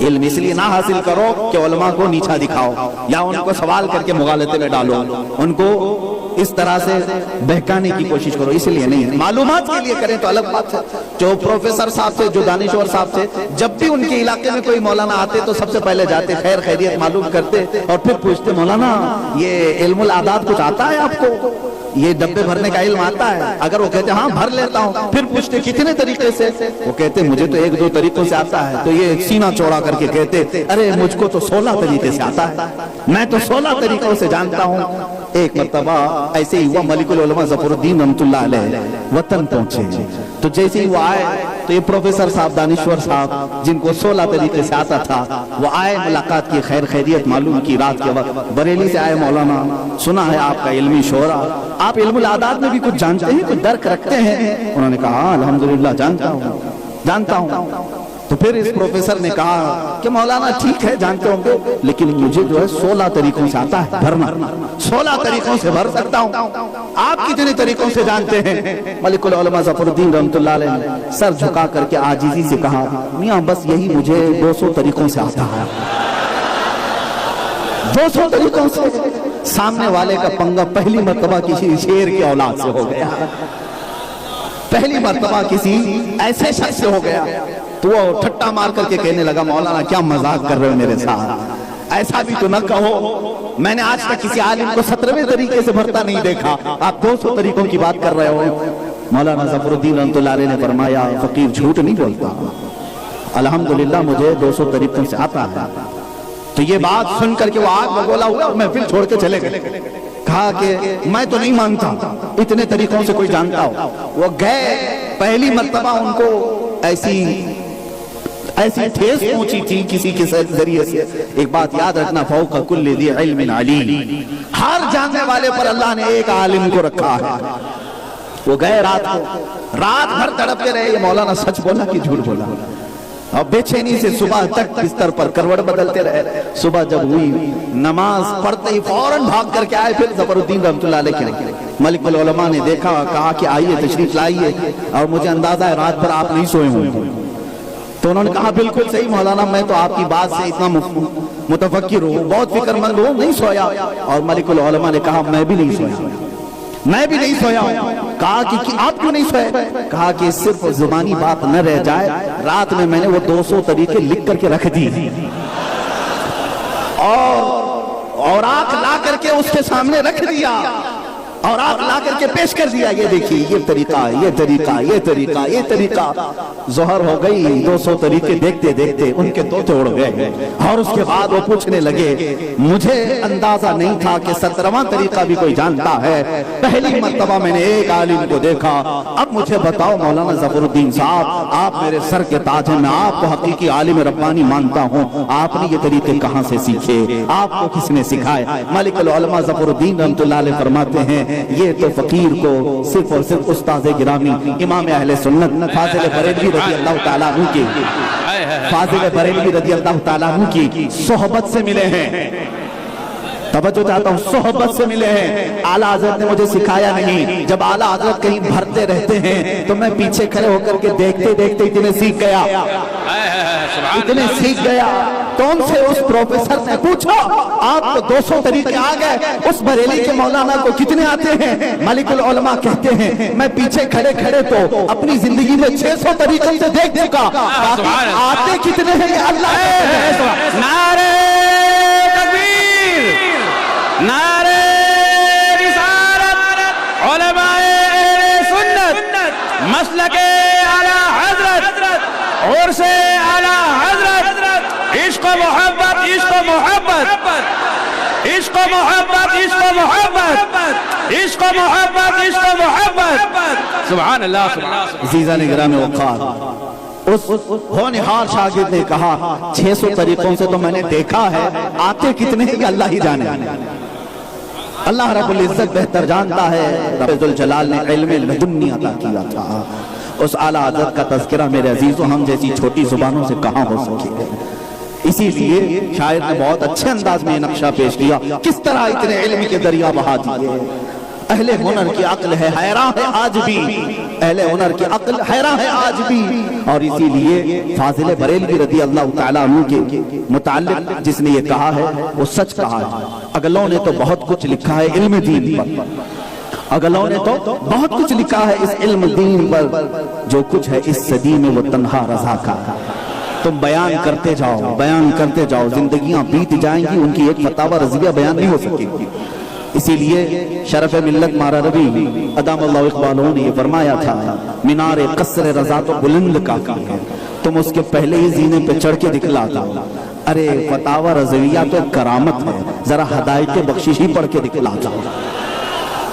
علم اس لیے نہ حاصل کرو کہ علماء کو نیچا دکھاؤ یا ان کو سوال کر کے مغالطے میں ڈالو، ان کو اس طرح سے بہکانے کی کوشش کرو، اس لیے نہیں، معلومات کے لیے کریں تو الگ بات ہے۔ جو پروفیسر صاحب سے، جو دانشور صاحب سے، جب بھی ان کے علاقے میں کوئی مولانا آتے تو سب سے پہلے جاتے، خیر خیریت معلوم کرتے اور پھر پوچھتے مولانا یہ علم العادات کچھ آتا ہے آپ کو؟ یہ ڈبے بھرنے کا علم آتا ہے؟ اگر وہ کہتے ہاں بھر لیتا ہوں، پھر پوچھتے کتنے طریقے سے؟ وہ کہتے مجھے تو 1-2 طریقوں سے آتا ہے، تو یہ سینہ چوڑا کر کے کہتے ارے مجھ کو تو 16 طریقے سے آتا ہے، میں تو 16 طریقوں سے جانتا ہوں۔ ایک مرتبہ ایسے ہی ہوا، ملک العلماء ظفر الدین رحمۃ اللہ علیہ وطن پہنچے، تو جیسے ہی وہ آئے تو یہ پروفیسر صاحب، دانشور صاحب جن کو 16 طریقے سے آتا تھا، وہ آئے، ملاقات کی، خیر خیریت معلوم کی، رات کے وقت بریلی سے آئے، مولانا سنا ہے آپ کا علمی شعرا، آپ علم العادات میں بھی کچھ جانتے ہیں، کچھ درک رکھتے ہیں؟ انہوں نے کہا الحمدللہ جانتا ہوں۔ تو پھر اس پروفیسر نے کہا کہ مولانا ٹھیک ہے جانتے ہوں گے، لیکن مجھے جو ہے 16 طریقوں سے آتا ہے بھرنا، 16 طریقوں سے بھر سکتا ہوں، آپ کتنے طریقوں سے جانتے ہیں؟ ملک العلماء ظفر الدین رحمۃ اللہ علیہ نے سر جھکا کر کے عاجزی سے کہا میاں بس یہی مجھے 200 طریقوں سے آتا ہے، 200 طریقوں سے۔ سامنے والے کا پنگا پہلی مرتبہ کسی شیر کی اولاد سے ہو گیا، پہلی مرتبہ کسی ایسے شخص سے ہو گیا، تو وہ ٹھٹا مار کر کے کہنے لگا مولانا کیا مذاق کر رہے ہو میرے ساتھ، ایسا بھی تو نہ کہو، میں نے آج تک کسی عالم کو 17ویں طریقے سے بھرتا نہیں دیکھا، آپ 200 طریقوں کی بات کر رہے ہو۔ مولانا ظفر الدین رحمۃ اللہ علیہ نے فرمایا فقیر جھوٹ نہیں بولتا، الحمدللہ مجھے 200 طریقوں سے آتا ہے۔ تو یہ بات سن کر کے وہ آگ بگولا ہوا اور محفل چھوڑ کے چلے گئے، کہا کہ میں تو نہیں مانتا اتنے طریقوں سے کوئی جانتا ہو۔ وہ گئے، پہلی مرتبہ ان کو ایسی ٹھیس پہنچی تھی کسی کے ذریعے سے۔ ایک بات یاد رکھنا، فوق کل ذی علم علیم، ہر جاننے والے پر اللہ نے ایک عالم کو رکھا ہے۔ وہ گئے رات کو، رات بھر تڑپتے رہے، یہ مولانا سچ بولا کہ جھوٹ بولا، اور بے چینی سے صبح تک بستر پر کروٹ بدلتے رہے۔ صبح جب ہوئی، نماز پڑھتے ہی فوراً بھاگ کر کے آئے، پھر ظفر الدین رحمۃ اللہ علیہ کے ملک العلماء نے دیکھا، کہا کہ آئیے تشریف لائیے، اور مجھے اندازہ ہے رات بھر آپ نہیں سوئے ہوں گے۔ تو انہوں نے کہا بالکل صحیح مولانا، میں تو آپ کی بات سے اتنا متفکر ہوں، بہت فکر مند ہوں، نہیں سویا۔ اور ملک العلماء نے کہا میں بھی نہیں سویا، میں بھی نہیں سویا ہوں۔ کہا کہ آپ کیوں نہیں سوئے؟ کہا کہ صرف زبانی بات نہ رہ جائے، رات میں نے وہ 200 طریقے لکھ کر کے رکھ دی، اور آنکھ لا کر کے اس کے سامنے رکھ دیا، اور آپ لا کر کے پیش کر دیا، یہ دیکھیے یہ طریقہ، یہ طریقہ، یہ طریقہ، یہ طریقہ۔ ظہر ہو گئی، 200 طریقے دیکھتے دیکھتے ان کے دو توڑ گئے، اور اس کے بعد وہ پوچھنے لگے مجھے اندازہ نہیں تھا کہ 17واں طریقہ بھی کوئی جانتا ہے، پہلی مرتبہ میں نے ایک عالم کو دیکھا، اب مجھے بتاؤ مولانا ظفر الدین صاحب، آپ میرے سر کے تاج ہیں، میں آپ کو حقیقی عالم ربانی مانتا ہوں، آپ نے یہ طریقے کہاں سے سیکھے، آپ کو کس نے سکھائے؟ ملک العلماء ظفر الدین رحمۃ اللہ علیہ فرماتے ہیں یہ تو فقیر کو صرف اور صرف استاد گرامی امام اہل سنت فاضل بریلوی رضی اللہ تعالیٰ عنہ کی، فاضل بریلوی رضی اللہ تعالیٰ عنہ کی صحبت سے ملے ہیں۔ توجہ چاہتا ہوں، صحبت سے ملے ہیں۔ اعلیٰ حضرت نے مجھے سکھایا نہیں، جب اعلیٰ حضرت کہیں بھرتے رہتے ہیں تو میں پیچھے کھڑے ہو کر کے دیکھتے دیکھتے اتنے سیکھ گیا۔ تو ان سے اس پروفیسر نے پوچھا آپ کو 200 طریقے آ گئے، اس بریلی کے مولانا کو کتنے آتے ہیں؟ ملک العلماء کہتے ہیں میں پیچھے کھڑے کھڑے تو اپنی زندگی میں 600 طریقوں سے دیکھ چکا، آتے کتنے ہیں اللہ کے۔ نعرہ تکبیر، نعرہ رسالت، علماء اہل سنت، مسلک اعلی حضرت، عرس اعلی حضرت، عشق و محبت، عشق و محبت، عشق و محبت، عشق و محبت، عشق و محبت، عشق و محبت، سبحان اللہ، سبحان اللہ۔ عزیزان گرامی وقار، اس ہونہار شاگرد نے کہا 600 طریقوں سے تو میں نے دیکھا ہے، آتے کتنے ہیں کہ اللہ ہی جانے۔ اللہ رب العزت بہتر جانتا ہے، رب الجلال نے علم لدنی عطا کیا تھا، اس اعلیٰ حضرت کا تذکرہ میرے عزیزوں ہم جیسی چھوٹی زبانوں سے کہاں ہو سکے ہے۔ اسی لیے شاعر نے بہت اچھے انداز میں نقشہ پیش کیا، کس طرح اتنے علم کے دریا بہا دیے۔ اہل ہنر کی عقل ہے حیران ہے آج بھی، اہل ہنر کی عقل حیران ہے آج بھی. اور اسی لیے فاضل بریلوی رضی اللہ تعالیٰ عنہ کے متعلق جس نے یہ کہا ہے وہ سچ کہا ہے. اگلوں نے تو بہت کچھ لکھا ہے علم دین پر، اگلوں نے تو بہت کچھ لکھا ہے اس علم دین پر، جو کچھ ہے اس صدی میں وہ تنہا رضا کا. تم بیان کرتے جاؤ، بیان کرتے جاؤ، زندگیاں بیت جائیں گی، ان کی ایک فتاوی رضویہ بیان نہیں ہو سکے گی. اسی لیے شرف ملت مارا ربی ادام اللہ اقبالوں نے یہ فرمایا تھا، مینار قصر رضا تو بلند کافی ہے، تم اس کے پہلے ہی زینے پہ چڑھ کے دکھلا دو. ارے فتاوی رضویہ تو کرامت ہے، ذرا ہدایت بخشش ہی پڑھ کے دکھلا دو.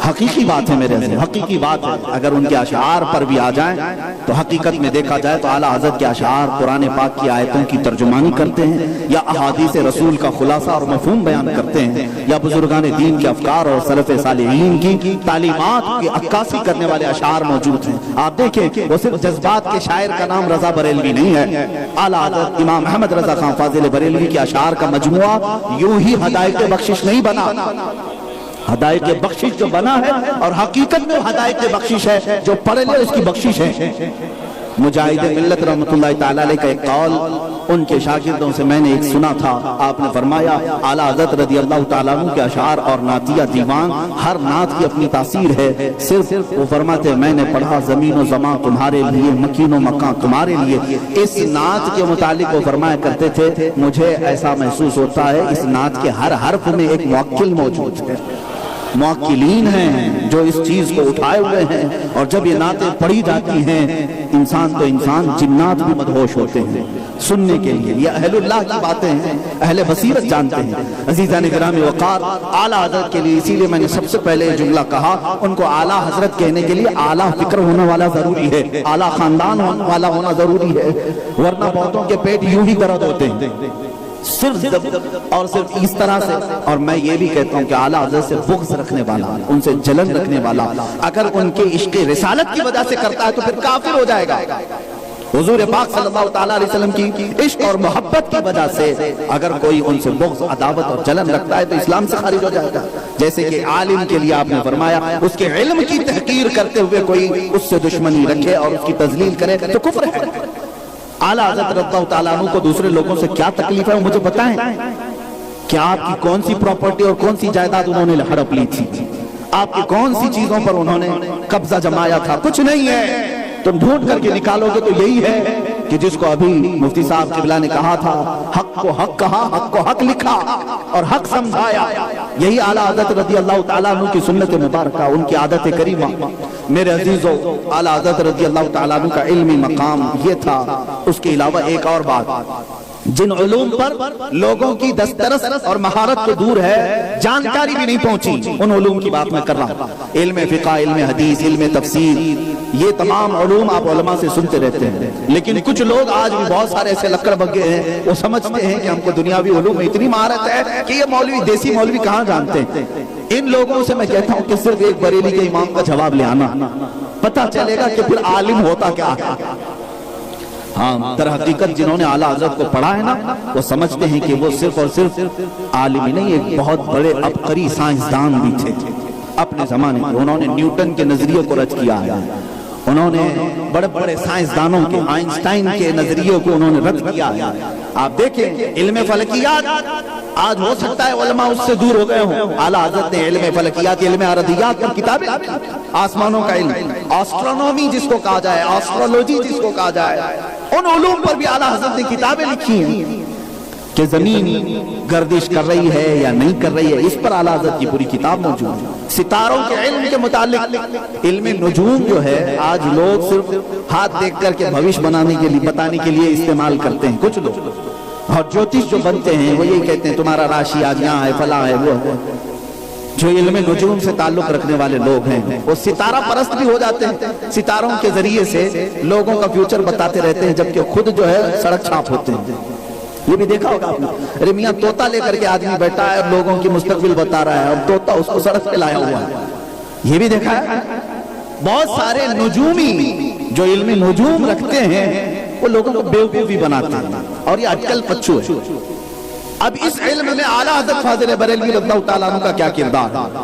حقیقی بات ہے میرے سے، حقیقی بات ہے. اگر ان کے اشعار پر بھی آ جائیں تو حقیقت میں دیکھا جائے تو اعلیٰ حضرت کے اشعار قرآن پاک کی آیتوں کی ترجمانی کرتے ہیں، یا احادیث رسول کا خلاصہ اور مفہوم بیان کرتے ہیں، یا بزرگان دین کے افکار اور سلف صالحین کی تعلیمات کی عکاسی کرنے والے اشعار موجود ہیں. آپ دیکھیں وہ صرف جذبات کے شاعر کا نام رضا بریلوی نہیں ہے، اعلیٰ حضرت امام احمد رضا خان فاضل بریلوی کے اشعار کا مجموعہ یوں ہی ہدایت بخشش نہیں بنا. ہدایت بخشش جو بنا ہے اور حقیقت میں ہدایت بخشش ہے، جو پڑھ لے اس کی بخشش ہے. مجاہد ملت رحمۃ اللہ تعالیٰ علیہ کا ایک قول ان کے شاگردوں سے میں نے ایک سنا تھا. آپ نے فرمایا اعلیٰ حضرت رضی اللہ تعالیٰ عنہ کے اشعار اور نعتیہ دیوان، ہر نعت کی اپنی تاثیر ہے. صرف وہ فرماتے میں نے پڑھا زمین و زمان تمہارے لیے، مکین و مکان تمہارے لیے. اس نعت کے متعلق وہ فرمایا کرتے تھے مجھے ایسا محسوس ہوتا ہے اس نعت کے ہر حرف میں ایک موکل موجود ہے. موکلین ہیں جو اس چیز کو اٹھائے ہوئے ہیں، اور جب یہ نعتیں پڑھی جاتی ہیں انسان تو انسان، جنات بھی مدہوش ہوتے ہیں سننے کے لیے. یہ اہل اللہ کی باتیں ہیں، اہل بصیرت جانتے ہیں. عزیزان گرامی وقار اعلیٰ حضرت کے لیے اسی لیے میں نے سب سے پہلے یہ جملہ کہا، ان کو اعلیٰ حضرت کہنے کے لیے اعلیٰ فکر ہونا والا ضروری ہے، اعلیٰ خاندان والا ہونا ضروری ہے، ورنہ بہتوں کے پیٹ یوں ہی درد ہوتے ہیں صرف اور صرف اس طرح سے. اور میں یہ بھی کہتا ہوں کہ اعلیٰ حضرت سے بغض رکھنے والا، ان سے جلن رکھنے والا اگر ان کے عشق رسالت کی وجہ سے کرتا ہے تو پھر کافر ہو جائے گا. حضور پاک صلی اللہ تعالیٰ علیہ وسلم کی عشق اور محبت کی وجہ سے اگر کوئی ان سے بغض، عداوت اور جلن رکھتا ہے تو اسلام سے خارج ہو جائے گا. جیسے کہ عالم کے لیے آپ نے فرمایا اس کے علم کی تحقیر کرتے ہوئے کوئی اس سے دشمنی رکھے اور اس کی تذلیل کرے تو کفر ہے. اعلیٰ حضرت رضی اللہ تعالیٰ عنہ کو دوسرے لوگوں سے کیا تکلیف ہے مجھے بتائیں. کیا آپ کی کون سی پراپرٹی اور کون سی جائیداد انہوں نے ہڑپ لی تھی؟ آپ کی کون سی چیزوں پر انہوں نے قبضہ جمایا تھا؟ کچھ نہیں ہے. تم ڈھونڈ کر کے نکالو گے تو یہی ہے کہ جس کو ابھی مفتی صاحب قبلہ نے کہا تھا، حق کو حق کہا، حق کو حق لکھا اور حق سمجھایا. یہی اعلیٰ حضرت رضی اللہ تعالیٰ عنہ کی سنت مبارکہ، ان کی عادت کریمہ. میرے عزیزو اعلیٰ حضرت رضی اللہ تعالیٰ عنہ کا علمی مقام یہ تھا. اس کے علاوہ ایک اور بات، جن علوم پر لوگوں کی دسترس اور مہارت تو دور ہے، جانکاری بھی نہیں پہنچی، ان علوم کی بات میں کر رہا ہوں. علم فقہ، علم حدیث، علم تفسیر، یہ تمام علوم آپ علماء سے سنتے رہتے ہیں. لیکن کچھ لوگ آج بھی بہت سارے ایسے لکڑ بگے ہیں، وہ سمجھتے ہیں کہ ہم کو دنیاوی علوم میں اتنی مہارت ہے کہ یہ مولوی، دیسی مولوی کہاں جانتے ہیں. ان لوگوں سے میں کہتا ہوں کہ صرف ایک بریلی کے امام کا جواب لے آنا، پتہ چلے گا کہ پھر عالم ہوتا کیا ہے. ہاں در حقیقت جنہوں نے اعلیٰ حضرت کو پڑھا ہے نا، وہ سمجھتے ہیں کہ وہ صرف اور صرف عالم ہی نہیں، ایک بہت بڑے عبقری سائنسدان بھی تھے اپنے زمانے میں. انہوں نے نیوٹن کے نظریے کو رد کیا ہے، انہوں نے بڑے بڑے سائنسدانوں کے، آئنسٹائن کے نظریے کو انہوں نے رد کیا ہے. آپ دیکھیں علم فلکیات آج ہو سکتا ہے علماء اس سے دور ہو گئے ہوں. اعلیٰ حضرت نے علم فلکیات، علم ارضیات پر کتابیں، آسمانوں کا علم، آسٹرونومی جس کو کہا جائے، آسٹرولوجی جس کو کہا جائے، ان علوم پر بھی اعلیٰ حضرت نے کتابیں لکھی ہیں کہ زمین گردش کر رہی ہے یا نہیں کر رہی ہے. اس پر اعلیٰ حضرت کی پوری کتاب موجود ہے. ستاروں کے علم کے متعلق، علم نجوم جو ہے آج لوگ صرف ہاتھ دیکھ کر کے بھوش بنانے کے لیے، بتانے کے لیے استعمال کرتے ہیں کچھ لوگ. اور جوتش جو بنتے ہیں وہ یہی کہتے ہیں تمہارا راشی آج یہاں ہے، فلاں ہے، وہ ہے. جو علم نجوم سے تعلق رکھنے والے لوگ ہیں وہ ستارہ پرست بھی ہو جاتے ہیں. ستاروں کے ذریعے سے لوگوں کا فیوچر بتاتے رہتے ہیں، جبکہ خود جو ہے سڑک چھاپ ہوتے ہیں. یہ بھی دیکھا ہوگا آپ نے. ارے میاں طوطا لے کر کے آدمی بیٹھا ہے اور لوگوں کی مستقبل بتا رہا ہے، اور طوطا اس کو سڑک پہ لایا ہوا ہے. یہ بھی دیکھا ہے. بہت سارے نجومی جو علم نجوم رکھتے ہیں وہ لوگوں کو بیوقوف بھی بناتے ہیں، اور یہ اٹکل پچھو ہے. اب اس علم میں اعلیٰ حضرت فاضل بریلوی رضی اللہ تعالیٰ عنہ کا کیا کردار ہے؟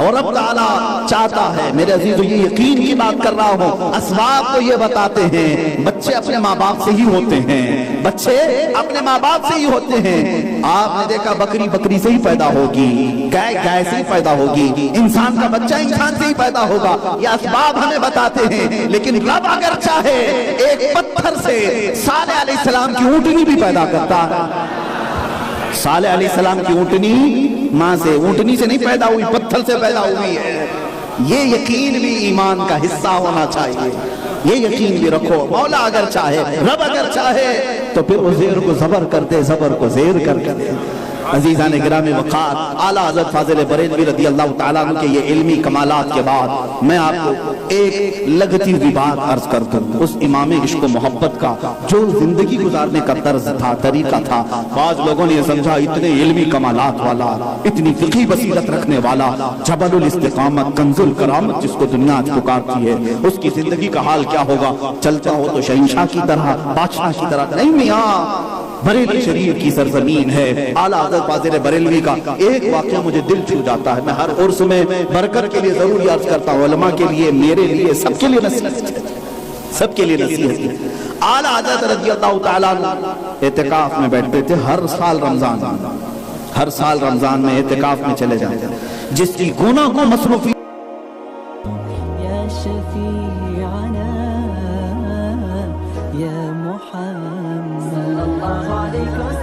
اور رب تعالیٰ چاہتا ہے میرے عزیزو، یہ یقین کی بات کر رہا ہوں، اسباب تو یہ بتاتے ہیں بچے اپنے ماں باپ سے ہی ہوتے ہیں، بچے اپنے ماں باپ سے ہی ہوتے ہیں. آپ نے دیکھا بکری بکری سے ہی پیدا ہوگی، گائے گائے سے ہی پیدا ہوگی، انسان کا بچہ انسان سے ہی پیدا ہوگا. یہ اسباب ہمیں بتاتے ہیں، لیکن رب اگر چاہے ایک پتھر سے صالح علیہ السلام کی اونٹنی بھی پیدا کرتا ہے. صالح علیہ السلام کی اونٹنی ماں سے، اونٹنی سے نہیں پیدا ہوئی، پتھر سے پیدا ہوئی ہے. یہ یقین بھی ایمان کا حصہ ہونا چاہیے. یہ یقین بھی رکھو، مولا اگر چاہے، رب اگر چاہے تو پھر وہ زیر کو زبر کر دے، زبر کو زیر کر دے. عزیزان گرامی وقار، اعلیٰ حضرت فاضل بریلوی رضی اللہ تعالیٰ عنہ کے یہ علمی کمالات کے بعد میں آپ کو ایک لگتی ہوئی بات عرض کر دوں. اس امام عشق و محبت کا جو زندگی گزارنے کا طرز تھا، طریقہ تھا، بعض لوگوں نے یہ سمجھا اتنے علمی کمالات والا، اتنی فقہی بصیرت رکھنے والا، جبل الاستقامت، کنز الکرامت جس کو دنیا آج پکارتی ہے، اس کی زندگی کا حال کیا ہوگا؟ چلتا ہو تو شہنشاہ کی طرح، بادشاہ کی طرح. نہیں میاں، بریلی شریف کی سرزمین ہے. اعلیٰ حضرت فاضل بریلوی کا ایک واقعہ مجھے دل چھو جاتا ہے. میں ہر عرس میں برکت کے لیے ضرور یاد کرتا ہوں، علماء کے لیے، میرے لیے، سب کے لیے نصیحت ہے، سب کے لیے نصیحت ہے. اعلیٰ حضرت رضی اللہ تعالیٰ اعتکاف میں بیٹھتے تھے. ہر سال رمضان میں اعتکاف میں چلے جاتے تھے. جس کی گناہ کو مصروفی يا شفيعنا يا محمد صلى الله عليه وسلم.